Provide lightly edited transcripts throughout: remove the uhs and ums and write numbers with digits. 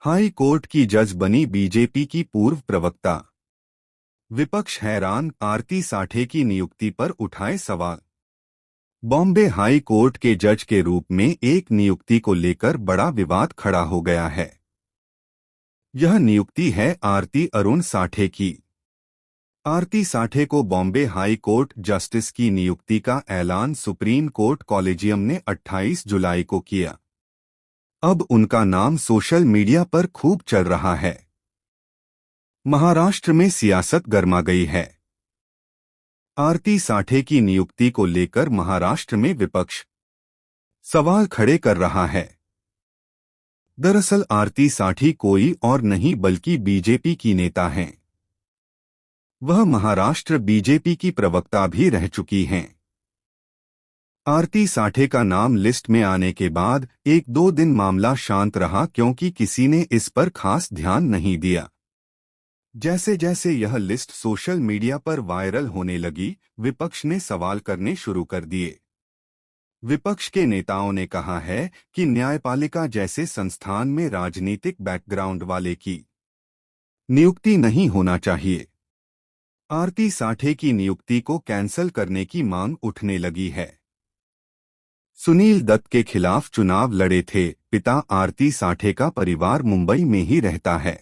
High court की जज बनी बीजेपी की पूर्व प्रवक्ता। विपक्ष हैरान, आरती साठे की नियुक्ति पर उठाए सवाल। बॉम्बे हाई कोर्ट के जज के रूप में एक नियुक्ति को लेकर बड़ा विवाद खड़ा हो गया है। यह नियुक्ति है आरती अरुण साठे की। आरती साठे को बॉम्बे हाई कोर्ट जस्टिस की नियुक्ति का ऐलान सुप्रीम कोर्ट कॉलेजियम ने 28 जुलाई को किया। अब उनका नाम सोशल मीडिया पर खूब चल रहा है। महाराष्ट्र में सियासत गर्मा गई है। आरती साठे की नियुक्ति को लेकर महाराष्ट्र में विपक्ष सवाल खड़े कर रहा है। दरअसल आरती साठी कोई और नहीं बल्कि बीजेपी की नेता हैं। वह महाराष्ट्र बीजेपी की प्रवक्ता भी रह चुकी हैं। आरती साठे का नाम लिस्ट में आने के बाद एक दो दिन मामला शांत रहा, क्योंकि किसी ने इस पर खास ध्यान नहीं दिया। जैसे जैसे यह लिस्ट सोशल मीडिया पर वायरल होने लगी, विपक्ष ने सवाल करने शुरू कर दिए। विपक्ष के नेताओं ने कहा है कि न्यायपालिका जैसे संस्थान में राजनीतिक बैकग्राउंड वाले की नियुक्ति नहीं होना चाहिए। आरती साठे की नियुक्ति को कैंसल करने की मांग उठने लगी है। सुनील दत्त के खिलाफ चुनाव लड़े थे। पिता आरती साठे का परिवार मुंबई में ही रहता है।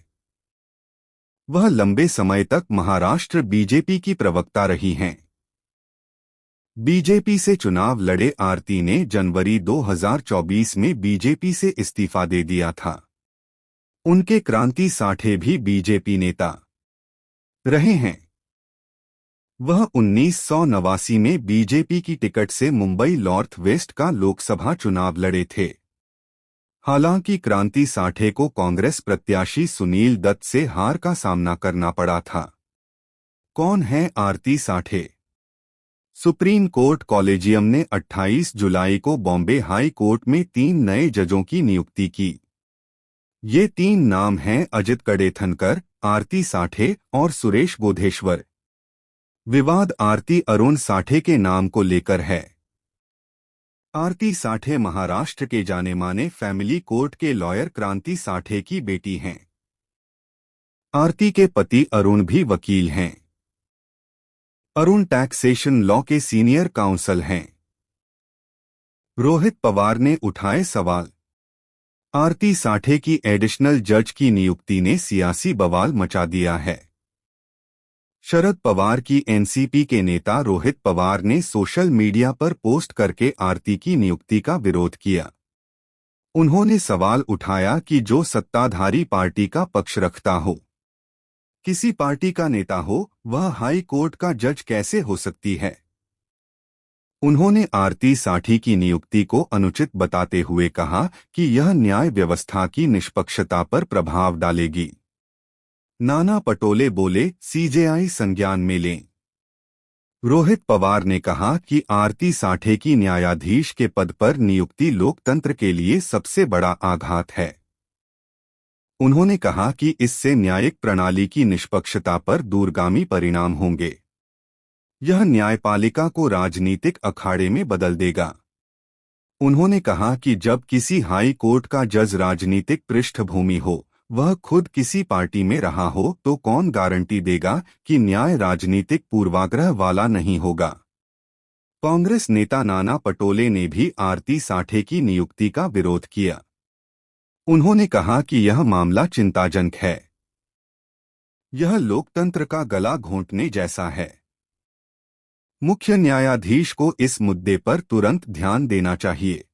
वह लंबे समय तक महाराष्ट्र बीजेपी की प्रवक्ता रही हैं। बीजेपी से चुनाव लड़े आरती ने जनवरी 2024 में बीजेपी से इस्तीफा दे दिया था। उनके क्रांति साठे भी बीजेपी नेता रहे हैं। वह 1989 में बीजेपी की टिकट से मुंबई नॉर्थ वेस्ट का लोकसभा चुनाव लड़े थे। हालांकि क्रांति साठे को कांग्रेस प्रत्याशी सुनील दत्त से हार का सामना करना पड़ा था। कौन है आरती साठे? सुप्रीम कोर्ट कॉलेजियम ने 28 जुलाई को बॉम्बे हाई कोर्ट में 3 नए जजों की नियुक्ति की। ये 3 नाम हैं अजित कड़ेथनकर, आरती साठे और सुरेश बोधेश्वर। विवाद आरती अरुण साठे के नाम को लेकर है। आरती साठे महाराष्ट्र के जाने माने फैमिली कोर्ट के लॉयर क्रांति साठे की बेटी हैं। आरती के पति अरुण भी वकील हैं। अरुण टैक्सेशन लॉ के सीनियर काउंसल हैं। रोहित पवार ने उठाए सवाल। आरती साठे की एडिशनल जज की नियुक्ति ने सियासी बवाल मचा दिया है। शरद पवार की एनसीपी के नेता रोहित पवार ने सोशल मीडिया पर पोस्ट करके आरती की नियुक्ति का विरोध किया। उन्होंने सवाल उठाया कि जो सत्ताधारी पार्टी का पक्ष रखता हो, किसी पार्टी का नेता हो, वह हाई कोर्ट का जज कैसे हो सकती है। उन्होंने आरती साठी की नियुक्ति को अनुचित बताते हुए कहा कि यह न्याय व्यवस्था की निष्पक्षता पर प्रभाव डालेगी। नाना पटोले बोले, सीजेआई संज्ञान में लें। रोहित पवार ने कहा कि आरती साठे की न्यायाधीश के पद पर नियुक्ति लोकतंत्र के लिए सबसे बड़ा आघात है। उन्होंने कहा कि इससे न्यायिक प्रणाली की निष्पक्षता पर दूरगामी परिणाम होंगे। यह न्यायपालिका को राजनीतिक अखाड़े में बदल देगा। उन्होंने कहा कि जब किसी हाई कोर्ट का जज राजनीतिक पृष्ठभूमि हो, वह खुद किसी पार्टी में रहा हो, तो कौन गारंटी देगा कि न्याय राजनीतिक पूर्वाग्रह वाला नहीं होगा। कांग्रेस नेता नाना पटोले ने भी आरती साठे की नियुक्ति का विरोध किया। उन्होंने कहा कि यह मामला चिंताजनक है। यह लोकतंत्र का गला घोंटने जैसा है। मुख्य न्यायाधीश को इस मुद्दे पर तुरंत ध्यान देना चाहिए।